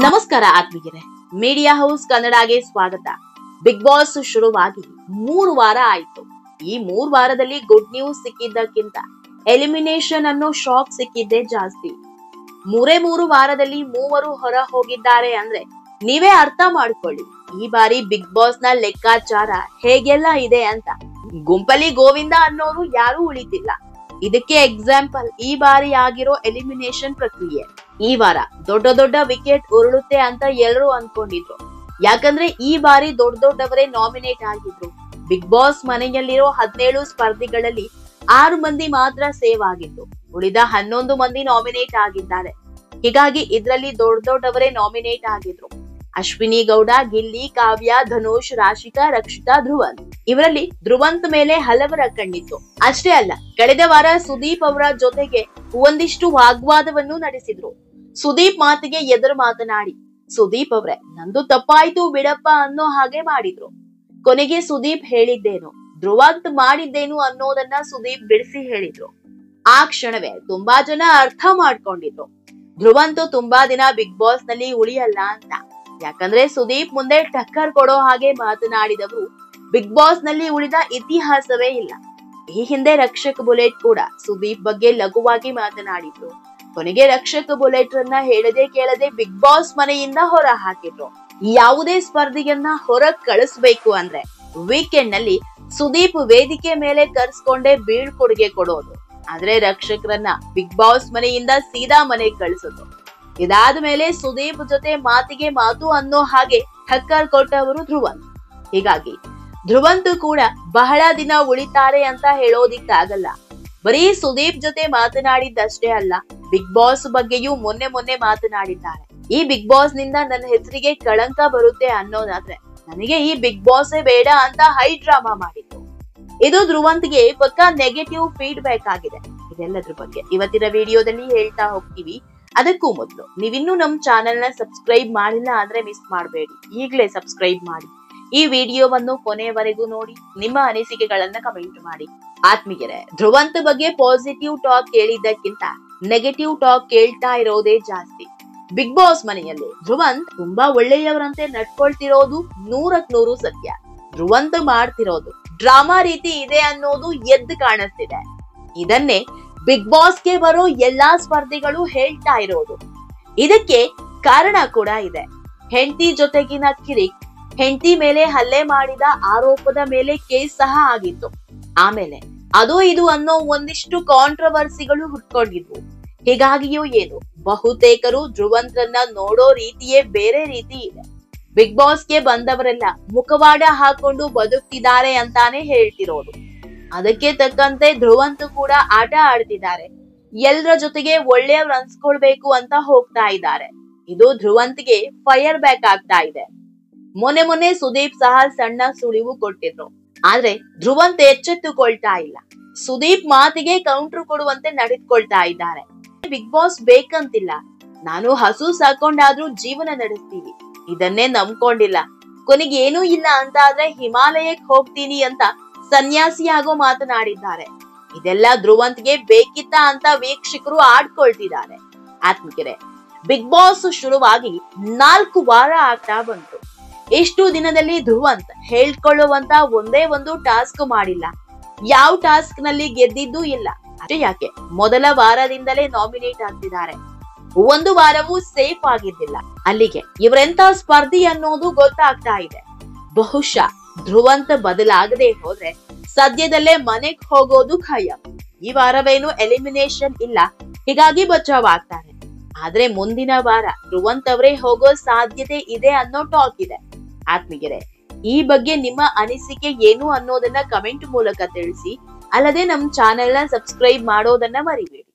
ನಮಸ್ಕಾರ ಆತ್ಮೀಯರೇ, media house ಕನ್ನಡಗೆ ಸ್ವಾಗತ. ಬಿಗ್ ಬಾಸ್ ಶುರುವಾಗಿ 3 ವಾರ ಆಯ್ತು. ಈ 3 ವಾರದಲ್ಲಿ ಗುಡ್ ನ್ಯೂಸ್ ಸಿಕ್ಕಿದ್ದಕ್ಕಿಂತ ಎಲಿಮಿನೇಷನ್ ಅನ್ನೋ ಶಾಕ್ ಸಿಕ್ಕಿದ್ದೇ ಜಾಸ್ತಿ. 3 ವಾರದಲ್ಲಿ 3 ಹೊರ ಹೋಗಿದ್ದಾರೆ ಅಂದ್ರೆ ನೀವೇ ಅರ್ಥ ಮಾಡ್ಕೊಳ್ಳಿ ಈ ಬಾರಿ ಬಿಗ್ ಬಾಸ್ ನ ಲೆಕ್ಕಾಚಾರ ಹೇಗೆಲ್ಲ ಇದೆ ಅಂತ. ಗುಂಪಲಿ ಗೋವಿಂದ ಅನ್ನೋರು ಯಾರು ಉಳಿತಿಲ್ಲ. ಇದಕ್ಕೆ ಎಕ್ಸಾಂಪಲ್ ಈ ಬಾರಿ ಆಗಿರೋ ಎಲಿಮಿನೇಷನ್ ಪ್ರಕ್ರಿಯೆ. ಈ ವಾರ ದೊಡ್ಡ ವಿಕೆಟ್ ಉರುಳುತ್ತೆ ಅಂತ ಎಲ್ಲರೂ ಅನ್ಕೊಂಡಿದ್ರು. ಯಾಕಂದ್ರೆ ಈ ಬಾರಿ ದೊಡ್ಡವರೇ ನಾಮಿನೇಟ್ ಆಗಿದ್ರು. ಬಿಗ್ ಬಾಸ್ ಮನೆಯಲ್ಲಿರೋ 17 ಸ್ಪರ್ಧಿಗಳಲ್ಲಿ 6 ಮಂದಿ ಮಾತ್ರ ಸೇವ್ ಆಗಿದ್ದು, ಉಳಿದ 11 ಮಂದಿ ನಾಮಿನೇಟ್ ಆಗಿದ್ದಾರೆ. ಹೀಗಾಗಿ ಇದ್ರಲ್ಲಿ ದೊಡ್ಡವರೇ ನಾಮಿನೇಟ್ ಆಗಿದ್ರು. ಅಶ್ವಿನಿ ಗೌಡ, ಗಿಲ್ಲಿ, ಕಾವ್ಯ, ಧನುಷ್, ರಾಶಿಕಾ, ರಕ್ಷಿತಾ, ಧ್ರುವಂತ್. ಇವರಲ್ಲಿ ಧ್ರುವಂತ್ ಮೇಲೆ ಹಲವರ ಕಣ್ಣಿತ್ತು. ಅಷ್ಟೇ ಅಲ್ಲ, ಕಳೆದ ವಾರ ಸುದೀಪ್ ಅವರ ಜೊತೆಗೆ ಒಂದಿಷ್ಟು ವಾಗ್ವಾದವನ್ನು ನಡೆಸಿದ್ರು. ಸುದೀಪ್ ಮಾತಿಗೆ ಎದುರು ಮಾತನಾಡಿ ಸುದೀಪ್ ಅವ್ರೆ ನಂದು ತಪ್ಪಾಯ್ತು ಬಿಡಪ್ಪ ಅನ್ನೋ ಹಾಗೆ ಮಾಡಿದ್ರು. ಕೊನೆಗೆ ಸುದೀಪ್ ಹೇಳಿದ್ದೇನು, ಧ್ರುವಂತ್ ಮಾಡಿದ್ದೇನು ಅನ್ನೋದನ್ನ ಸುದೀಪ್ ಬಿಡಿಸಿ ಹೇಳಿದ್ರು. ಆ ಕ್ಷಣವೇ ತುಂಬಾ ಜನ ಅರ್ಥ ಮಾಡ್ಕೊಂಡಿದ್ರು, ಧ್ರುವಂತ್ ತುಂಬಾ ದಿನ ಬಿಗ್ ಬಾಸ್ ನಲ್ಲಿ ಉಳಿಯಲ್ಲ ಅಂತ. ಯಾಕಂದ್ರೆ ಸುದೀಪ್ ಮುಂದೆ ಟಕ್ಕರ್ ಕೊಡೋ ಹಾಗೆ ಮಾತನಾಡಿದವರು ಬಿಗ್ ಬಾಸ್ ನಲ್ಲಿ ಉಳಿದ ಇತಿಹಾಸವೇ ಇಲ್ಲ. ಈ ಹಿಂದೆ ರಕ್ಷಕ್ ಬುಲೆಟ್ ಕೂಡ ಸುದೀಪ್ ಬಗ್ಗೆ ಲಘುವಾಗಿ ಮಾತನಾಡಿದ್ರು. ಕೊನೆಗೆ ರಕ್ಷಕ್ ಬುಲೆಟ್ ರನ್ನ ಹೇಳದೆ ಕೇಳದೆ ಬಿಗ್ ಬಾಸ್ ಮನೆಯಿಂದ ಹೊರ ಹಾಕಿದ್ರು. ಯಾವುದೇ ಸ್ಪರ್ಧಿಯನ್ನ ಹೊರ ಕಳಿಸ್ಬೇಕು ಅಂದ್ರೆ ವೀಕೆಂಡ್ ನಲ್ಲಿ ಸುದೀಪ್ ವೇದಿಕೆ ಮೇಲೆ ಕರ್ಸ್ಕೊಂಡೇ ಬೀಳ್ಕೊಡುಗೆ ಕೊಡೋದು. ಆದ್ರೆ ರಕ್ಷಕರನ್ನ ಬಿಗ್ ಬಾಸ್ ಮನೆಯಿಂದ ಸೀದಾ ಮನೆಗೆ ಕಳಿಸೋದು. ಇದಾದ ಮೇಲೆ ಸುದೀಪ್ ಜೊತೆ ಮಾತಿಗೆ ಮಾತು ಅನ್ನೋ ಹಾಗೆ ಟಕ್ಕರ್ ಕೊಟ್ಟವರು ಧ್ರುವಂತ್. ಹೀಗಾಗಿ ಧ್ರುವಂತ್ ಕೂಡ ಬಹಳ ದಿನ ಉಳಿತಾರೆ ಅಂತ ಹೇಳೋದಿಕ್ಕಾಗಲ್ಲ. ಬರೀ ಸುದೀಪ್ ಜೊತೆ ಮಾತನಾಡಿದ್ದಷ್ಟೇ ಅಲ್ಲ, ಬಿಗ್ ಬಾಸ್ ಬಗ್ಗೆಯೂ ಮೊನ್ನೆ ಮಾತನಾಡಿದ್ದಾರೆ. ಈ ಬಿಗ್ ಬಾಸ್ ನಿಂದ ನನ್ನ ಹೆಸರಿಗೆ ಕಳಂಕ ಬರುತ್ತೆ ಅನ್ನೋದಾದ್ರೆ ನನಗೆ ಈ ಬಿಗ್ ಬಾಸೇ ಬೇಡ ಅಂತ ಹೈ ಡ್ರಾಮಾ ಮಾಡಿತ್ತು. ಇದು ಧ್ರುವಂತ್ಗೆ ಪಕ್ಕಾ ನೆಗೆಟಿವ್ ಫೀಡ್ಬ್ಯಾಕ್ ಆಗಿದೆ. ಇದೆಲ್ಲದ್ರ ಬಗ್ಗೆ ಇವತ್ತಿನ ವಿಡಿಯೋದಲ್ಲಿ ಹೇಳ್ತಾ ಹೋಗ್ತೀವಿ. ಅದಕ್ಕೂ ಮೊದಲು ನೀವಿನ್ನೂ ನಮ್ ಚಾನೆಲ್ ನ ಸಬ್ಸ್ಕ್ರೈಬ್ ಮಾಡಿಲ್ಲ ಅಂದ್ರೆ ಮಿಸ್ ಮಾಡಬೇಡಿ, ಈಗಲೇ ಸಬ್ಸ್ಕ್ರೈಬ್ ಮಾಡಿ. ಈ ವಿಡಿಯೋವನ್ನು ಕೊನೆಯವರೆಗೂ ನೋಡಿ, ನಿಮ್ಮ ಅನಿಸಿಕೆಗಳನ್ನ ಕಮೆಂಟ್ ಮಾಡಿ. ಆತ್ಮೀಯರೇ, ಧ್ರುವಂತ್ ಬಗ್ಗೆ ಪಾಸಿಟಿವ್ ಟಾಕ್ ಕೇಳಿದ್ದಕ್ಕಿಂತ ನೆಗೆಟಿವ್ ಟಾಕ್ ಕೇಳ್ತಾ ಇರೋದೇ ಜಾಸ್ತಿ. ಬಿಗ್ ಬಾಸ್ ಮನೆಯಲ್ಲಿ ಧ್ರುವಂತ್ ತುಂಬಾ ಒಳ್ಳೆಯವರಂತೆ ನಡ್ಕೊಳ್ತಿರೋದು 100% ಸತ್ಯ. ಧ್ರುವಂತ್ ಮಾಡ್ತಿರೋದು ಡ್ರಾಮಾ ರೀತಿ ಇದೆ ಅನ್ನೋದು ಎದ್ದು ಕಾಣಿಸ್ತಿದೆ. ಇದನ್ನೇ ಬಿಗ್ ಬಾಸ್ಗೆ ಬರೋ ಎಲ್ಲಾ ಸ್ಪರ್ಧಿಗಳು ಹೇಳ್ತಾ ಇರೋದು. ಇದಕ್ಕೆ ಕಾರಣ ಕೂಡ ಇದೆ. ಹೆಂಡತಿ ಜೊತೆಗಿನ ಕಿರಿಕ್, ಹೆಂಡತಿ ಮೇಲೆ ಹಲ್ಲೆ ಮಾಡಿದ ಆರೋಪದ ಮೇಲೆ ಕೇಸ್ ಸಹ ಆಗಿತ್ತು. ಆಮೇಲೆ ಅದು ಇದು ಅನ್ನೋ ಒಂದಿಷ್ಟು ಕಾಂಟ್ರವರ್ಸಿಗಳು ಹುಟ್ಕೊಂಡಿದ್ವು. ಹೀಗಾಗಿಯೂ ಏನು, ಬಹುತೇಕರು ಧ್ರುವಂತ್ರನ್ನ ನೋಡೋ ರೀತಿಯೇ ಬೇರೆ ರೀತಿ ಇದೆ. ಬಿಗ್ ಬಾಸ್ಗೆ ಬಂದವರೆಲ್ಲ ಮುಖವಾಡ ಹಾಕೊಂಡು ಬದುಕ್ತಿದ್ದಾರೆ ಅಂತಾನೆ ಹೇಳ್ತಿರೋದು. ಅದಕ್ಕೆ ತಕ್ಕಂತೆ ಧ್ರುವಂತ್ ಕೂಡ ಆಟ ಆಡ್ತಿದ್ದಾರೆ. ಎಲ್ಲರ ಜೊತೆಗೆ ಒಳ್ಳೆಯವ್ರು ಅನ್ಸ್ಕೊಳ್ಬೇಕು ಅಂತ ಹೋಗ್ತಾ ಇದ್ದಾರೆ. ಇದು ಧ್ರುವಂತ್ಗೆ ಫೈರ್ ಬ್ಯಾಕ್ ಆಗ್ತಾ ಇದೆ. ಮೊನ್ನೆ ಸುದೀಪ್ ಸಹ ಸಣ್ಣ ಸುಳಿವು ಕೊಟ್ಟಿದ್ರು. ಆದ್ರೆ ಧ್ರುವಂತ್ ಎಚ್ಚೆತ್ತುಕೊಳ್ತಾ ಇಲ್ಲ. ಸುದೀಪ್ ಮಾತಿಗೆ ಕೌಂಟರ್ ಕೊಡುವಂತೆ ನಡೆದುಕೊಳ್ತಾ ಇದ್ದಾರೆ. ಬಿಗ್ ಬಾಸ್ ಬೇಕಂತಿಲ್ಲ, ನಾನು ಹಸು ಸಾಕೊಂಡಾದ್ರೂ ಜೀವನ ನಡೆಸ್ತೀವಿ, ಇದನ್ನೇ ನಂಬ್ಕೊಂಡಿಲ್ಲ. ಕೊನೆಗೆ ಏನೂ ಇಲ್ಲ ಅಂತ ಆದ್ರೆ ಹಿಮಾಲಯಕ್ಕೆ ಹೋಗ್ತೀನಿ ಅಂತ ಸನ್ಯಾಸಿಯಾಗೋ ಮಾತನಾಡಿದ್ದಾರೆ. ಇದೆಲ್ಲ ಧ್ರುವಂತ್ಗೆ ಬೇಕಿತ್ತ ಅಂತ ವೀಕ್ಷಕರು ಆಡ್ಕೊಳ್ತಿದ್ದಾರೆ. ಆತ್ಮೀಯರೇ, ಬಿಗ್ ಬಾಸ್ ಶುರುವಾಗಿ 4 ವಾರ ಆಗ್ತಾ ಬಂತು. ಎಷ್ಟು ದಿನದಲ್ಲಿ ಧ್ರುವಂತ್ ಹೇಳ್ಕೊಳ್ಳುವಂತ ಒಂದೇ ಒಂದು ಟಾಸ್ಕ್ ಮಾಡಿಲ್ಲ. ಯಾವ ಟಾಸ್ಕ್ ನಲ್ಲಿ ಗೆದ್ದಿದ್ದೂ ಇಲ್ಲ. ಅಷ್ಟೇ ಯಾಕೆ, ಮೊದಲ ವಾರದಿಂದಲೇ ನಾಮಿನೇಟ್ ಆಗ್ತಿದ್ದಾರೆ. 1 ವಾರವೂ ಸೇಫ್ ಆಗಿದ್ದಿಲ್ಲ. ಅಲ್ಲಿಗೆ ಇವರೆಂತ ಸ್ಪರ್ಧಿ ಅನ್ನೋದು ಗೊತ್ತಾಗ್ತಾ ಇದೆ. ಬಹುಶಃ ಧ್ರುವಂತ್ ಬದಲಾಗದೆ ಹೋದ್ರೆ ಸದ್ಯದಲ್ಲೇ ಮನೆಗ್ ಹೋಗೋದು ಖಾಯಂ. ಈ ವಾರವೇನು ಎಲಿಮಿನೇಷನ್ ಇಲ್ಲ, ಹೀಗಾಗಿ ಬಚಾವಾಗ್ತಾರೆ. ಆದ್ರೆ ಮುಂದಿನ ವಾರ ಧ್ರುವಂತ್ ಅವರೇ ಹೋಗೋ ಸಾಧ್ಯತೆ ಇದೆ ಅನ್ನೋ ಟಾಕ್ ಇದೆ. ಆತ್ಮೀಯರೇ, ಈ ಬಗ್ಗೆ ನಿಮ್ಮ ಅನಿಸಿಕೆ ಏನು ಅನ್ನೋದನ್ನ ಕಮೆಂಟ್ ಮೂಲಕ ತಿಳಿಸಿ. ಅಲ್ಲದೆ ನಮ್ ಚಾನೆಲ್ ನ ಸಬ್ಸ್ಕ್ರೈಬ್ ಮಾಡೋದನ್ನ ಮರಿಬೇಡಿ.